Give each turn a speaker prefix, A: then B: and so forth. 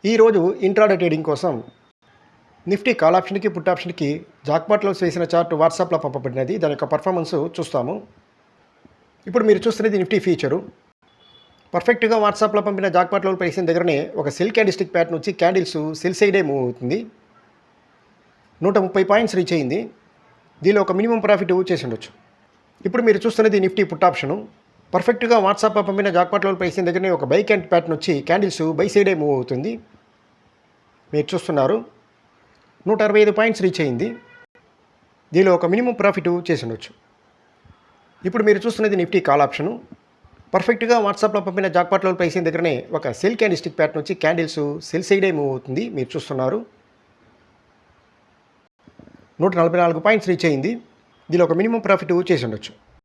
A: ఈరోజు intraday trading కోసం Nifty call ఆప్షన్కి put ఆప్షన్కి జాక్పాట్లో వేసిన చార్ట్ వాట్సాప్లో పంపబడినది. దాని యొక్క పర్ఫార్మెన్స్ చూస్తాము. ఇప్పుడు మీరు చూస్తున్నది నిఫ్టీ ఫీచరు. పర్ఫెక్ట్గా వాట్సాప్లో పంపిన జాక్పాట్లో ప్రైసింగ్ దగ్గరనే ఒక సెల్ క్యాండిస్టిక్ ప్యాటర్న్ వచ్చి క్యాండిల్స్ సెల్ సైడే మూవ్ అవుతుంది. 130 పాయింట్స్ రీచ్ అయింది. దీనిలో ఒక మినిమం ప్రాఫిట్ చేసి ఉండొచ్చు. ఇప్పుడు మీరు చూస్తున్నది నిఫ్టీ పుట్ ఆప్షను. పర్ఫెక్ట్గా వాట్సాప్లో పంపిన జాక్పాట్లో ప్రైసింగ్ దగ్గరనే ఒక బై క్యాండ్ ప్యాటర్న్ వచ్చి క్యాండిల్స్ బై సైడే మూవ్ అవుతుంది. మీరు చూస్తున్నారు 165 పాయింట్స్ రీచ్ అయింది. దీనిలో ఒక మినిమం ప్రాఫిట్ చేసి ఉండొచ్చు. ఇప్పుడు మీరు చూస్తున్నది నిఫ్టీ కాల్ ఆప్షను. పర్ఫెక్ట్గా వాట్సాప్లో పంపిన జాక్పాట్లో ప్రైసింగ్ దగ్గరనే ఒక సెల్ క్యాండిస్టిక్ ప్యాటర్న్ వచ్చి క్యాండిల్స్ సెల్ సైడే మూవ్ అవుతుంది. మీరు చూస్తున్నారు 144 పాయింట్స్ రీచ్ అయింది. దీనిలో ఒక మినిమం ప్రాఫిట్ చేసి ఉండొచ్చు.